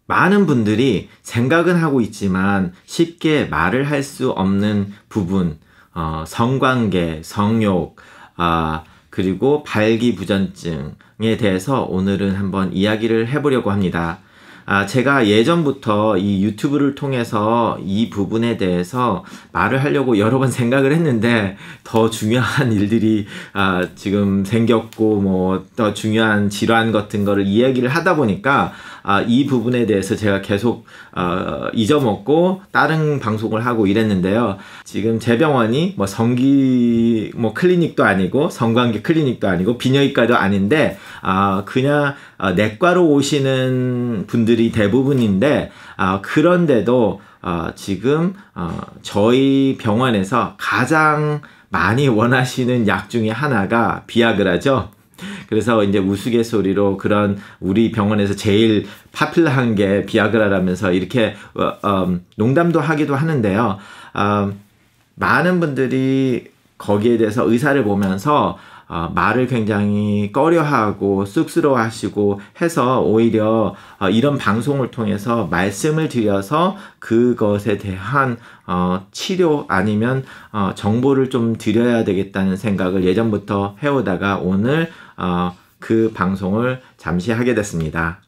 많은 분들이 생각은 하고 있지만 쉽게 말을 할 수 없는 부분, 성관계, 성욕, 그리고 발기부전증에 대해서 오늘은 한번 이야기를 해보려고 합니다. 제가 예전부터 이 유튜브를 통해서 이 부분에 대해서 말을 하려고 여러 번 생각을 했는데 더 중요한 일들이 지금 생겼고 뭐 더 중요한 질환 같은 거를 이야기를 하다 보니까 이 부분에 대해서 제가 계속 잊어먹고 다른 방송을 하고 이랬는데요. 지금 제 병원이 뭐 성기 클리닉도 아니고 성관계 클리닉도 아니고 비뇨기과도 아닌데 그냥 내과로 오시는 분들이 대부분인데 그런데도 지금 저희 병원에서 가장 많이 원하시는 약 중에 하나가 비아그라죠. 그래서 이제 우스갯소리로 그런 우리 병원에서 제일 파퓰러한 게 비아그라라면서 이렇게 농담도 하기도 하는데요. 많은 분들이 거기에 대해서 의사를 보면서 말을 굉장히 꺼려하고 쑥스러워하시고 해서 오히려 이런 방송을 통해서 말씀을 드려서 그것에 대한 치료 아니면 정보를 좀 드려야 되겠다는 생각을 예전부터 해오다가 오늘 그 방송을 잠시 하게 됐습니다.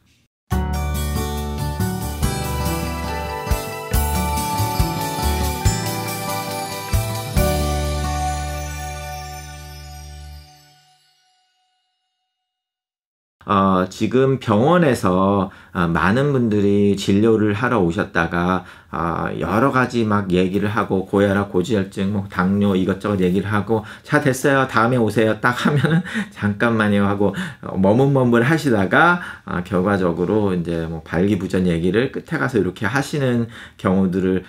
지금 병원에서 많은 분들이 진료를 하러 오셨다가 여러 가지 막 얘기를 하고 고혈압, 고지혈증, 뭐 당뇨 이것저것 얘기를 하고 자 됐어요 다음에 오세요 딱 하면은 잠깐만요 하고 머뭇머뭇 하시다가 결과적으로 이제 뭐 발기부전 얘기를 끝에 가서 이렇게 하시는 경우들을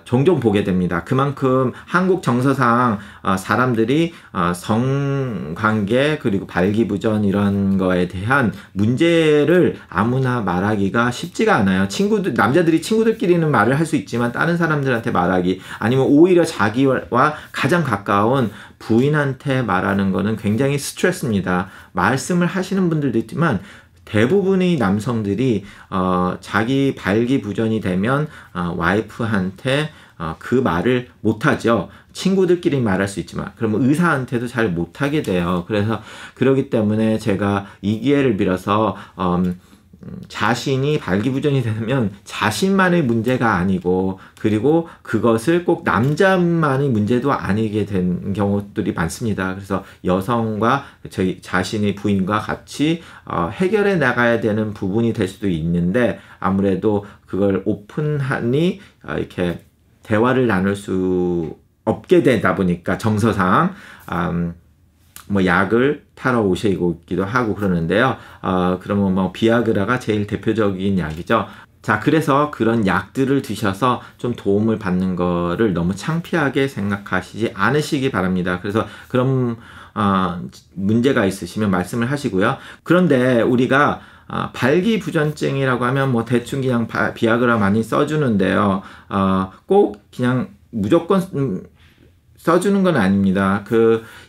종종 보게 됩니다. 그만큼 한국 정서상 사람들이 성관계 그리고 발기부전 이런 거에 대한 문제를 아무나 말하기가 쉽지가 않아요. 남자들이 친구들끼리는 말을 할 수 있지만 다른 사람들한테 말하기 아니면 오히려 자기와 가장 가까운 부인한테 말하는 거는 굉장히 스트레스입니다. 말씀을 하시는 분들도 있지만 대부분의 남성들이 자기 발기부전이 되면 와이프한테 그 말을 못하죠. 친구들끼리 말할 수 있지만 그러면 의사한테도 잘 못하게 돼요. 그래서 그러기 때문에 제가 이 기회를 빌어서 자신이 발기부전이 되면 자신만의 문제가 아니고 그리고 그것을 꼭 남자만의 문제도 아니게 된 경우들이 많습니다. 그래서 여성과 저희 자신의 부인과 같이 해결해 나가야 되는 부분이 될 수도 있는데 아무래도 그걸 오픈하니 이렇게 대화를 나눌 수 없게 되다 보니까 정서상 뭐 약을 타러 오시기도 하고 그러는데요. 그러면 뭐 비아그라가 제일 대표적인 약이죠. 자, 그래서 그런 약들을 드셔서 좀 도움을 받는 거를 너무 창피하게 생각하시지 않으시기 바랍니다. 그래서 그런 문제가 있으시면 말씀을 하시고요. 그런데 우리가 발기부전증이라고 하면 뭐 대충 그냥 비아그라 많이 써주는데요. 꼭 그냥 무조건 써주는 건 아닙니다.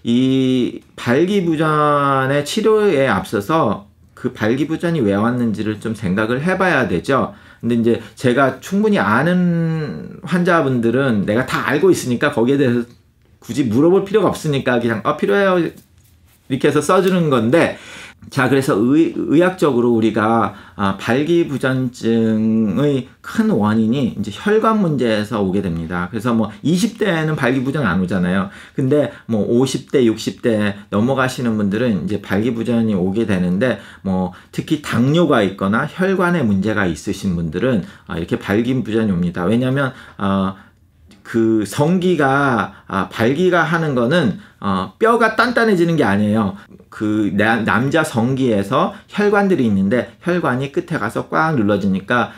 이 발기부전의 치료에 앞서서 그 발기부전이 왜 왔는지를 좀 생각을 해봐야 되죠. 근데 이제 제가 충분히 아는 환자분들은 내가 다 알고 있으니까 거기에 대해서 굳이 물어볼 필요가 없으니까 그냥 필요해요 이렇게 해서 써주는 건데 자, 그래서 의학적으로 우리가 발기부전증의 큰 원인이 이제 혈관 문제에서 오게 됩니다. 그래서 뭐 20대에는 발기부전 안 오잖아요. 근데 뭐 50대, 60대 넘어가시는 분들은 이제 발기부전이 오게 되는데 뭐 특히 당뇨가 있거나 혈관에 문제가 있으신 분들은 이렇게 발기부전이 옵니다. 왜냐하면 그 성기가 발기가 하는 거는 뼈가 단단해지는 게 아니에요. 그 남자 성기에서 혈관들이 있는데 혈관이 끝에 가서 꽉 눌러지니까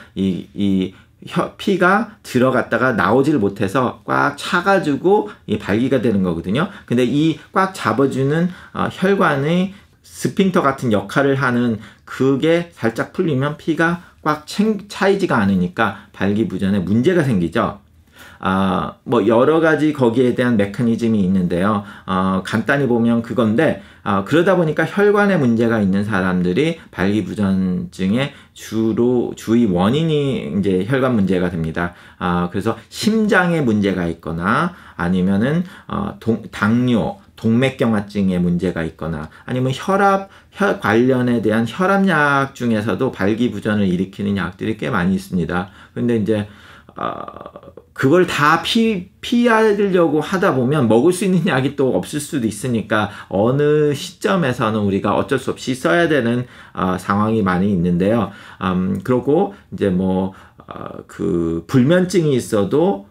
피가 들어갔다가 나오지를 못해서 꽉 차가지고 발기가 되는 거거든요. 근데 이 꽉 잡아주는 혈관의 스핑터 같은 역할을 하는 그게 살짝 풀리면 피가 꽉 차이지가 않으니까 발기부전에 문제가 생기죠. 뭐 여러 가지 거기에 대한 메커니즘이 있는데요. 간단히 보면 그건데, 그러다 보니까 혈관에 문제가 있는 사람들이 발기부전증의 주의 원인이 이제 혈관 문제가 됩니다. 그래서 심장에 문제가 있거나 아니면은 당뇨, 동맥경화증에 문제가 있거나 아니면 혈압 관련에 대한 혈압약 중에서도 발기부전을 일으키는 약들이 꽤 많이 있습니다. 근데 이제 그걸 다 피하려고 하다 보면 먹을 수 있는 약이 또 없을 수도 있으니까 어느 시점에서는 우리가 어쩔 수 없이 써야 되는 상황이 많이 있는데요. 그러고 이제 뭐 그 불면증이 있어도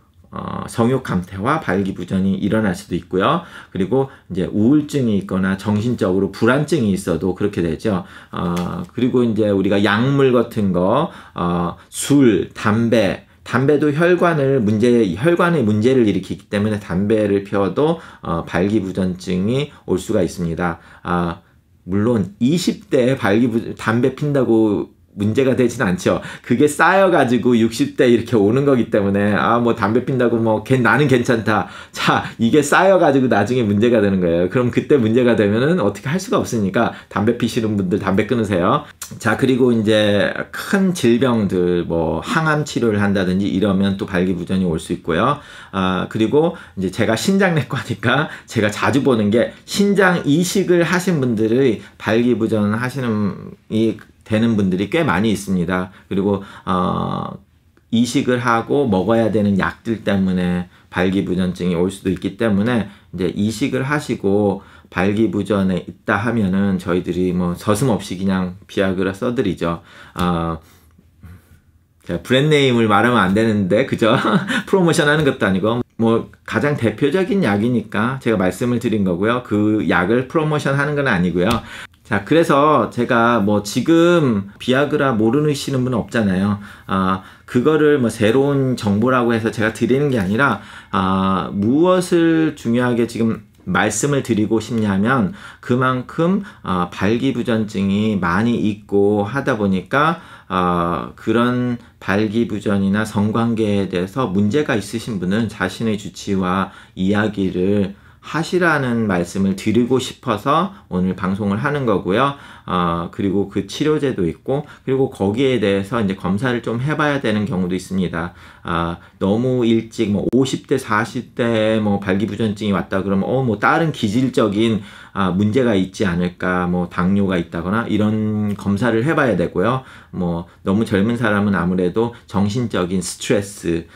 성욕 감퇴와 발기부전이 일어날 수도 있고요. 그리고 이제 우울증이 있거나 정신적으로 불안증이 있어도 그렇게 되죠. 그리고 이제 우리가 약물 같은 거, 술, 담배도 혈관의 문제를 일으키기 때문에 담배를 피워도 발기부전증이 올 수가 있습니다. 물론 20대에 담배 핀다고 문제가 되진 않죠. 그게 쌓여가지고 60대 이렇게 오는 거기 때문에 뭐 담배 핀다고 뭐 나는 괜찮다. 자, 이게 쌓여가지고 나중에 문제가 되는 거예요. 그럼 그때 문제가 되면은 어떻게 할 수가 없으니까 담배 피시는 분들 담배 끊으세요. 자, 그리고 이제 큰 질병들 뭐 항암 치료를 한다든지 이러면 또 발기부전이 올 수 있고요. 그리고 이제 제가 신장내과니까 제가 자주 보는 게 신장 이식을 하신 분들의 발기부전 되는 분들이 꽤 많이 있습니다. 그리고 이식을 하고 먹어야 되는 약들 때문에 발기부전증이 올 수도 있기 때문에 이제 이식을 하시고 발기부전에 있다 하면은 저희들이 뭐 서슴없이 그냥 비아그라 써드리죠. 제가 브랜드네임을 말하면 안 되는데 그죠? 프로모션 하는 것도 아니고 뭐 가장 대표적인 약이니까 제가 말씀을 드린 거고요. 그 약을 프로모션 하는 건 아니고요. 자, 그래서 제가 뭐 지금 비아그라 모르시는 분은 없잖아요. 그거를 뭐 새로운 정보라고 해서 제가 드리는 게 아니라, 무엇을 중요하게 지금 말씀을 드리고 싶냐면, 그만큼, 발기부전증이 많이 있고 하다 보니까, 그런 발기부전이나 성관계에 대해서 문제가 있으신 분은 자신의 주치의와 이야기를 하시라는 말씀을 드리고 싶어서 오늘 방송을 하는 거고요. 그리고 그 치료제도 있고, 그리고 거기에 대해서 이제 검사를 좀 해봐야 되는 경우도 있습니다. 너무 일찍 뭐 50대, 40대에 뭐 발기부전증이 왔다 그러면 뭐 다른 기질적인 문제가 있지 않을까, 뭐 당뇨가 있다거나 이런 검사를 해봐야 되고요. 뭐 너무 젊은 사람은 아무래도 정신적인 스트레스,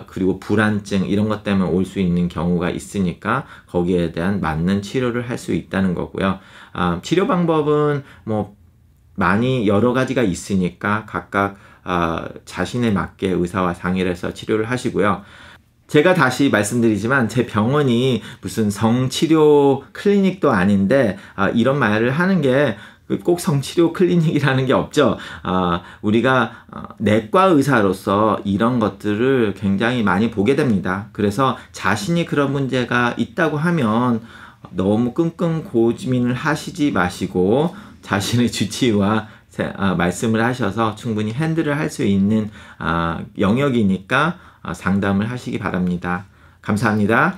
그리고 불안증 이런 것 때문에 올 수 있는 경우가 있으니까 거기에 대한 맞는 치료를 할 수 있다는 거고요. 치료 방법은 뭐 많이 여러 가지가 있으니까 각각 자신에 맞게 의사와 상의를 해서 치료를 하시고요. 제가 다시 말씀드리지만 제 병원이 무슨 성치료 클리닉도 아닌데 이런 말을 하는 게 꼭 성치료 클리닉이라는 게 없죠. 우리가 내과 의사로서 이런 것들을 굉장히 많이 보게 됩니다. 그래서 자신이 그런 문제가 있다고 하면 너무 끙끙 고민을 하시지 마시고 자신의 주치의와 말씀을 하셔서 충분히 핸들을 할 수 있는 영역이니까 상담을 하시기 바랍니다. 감사합니다.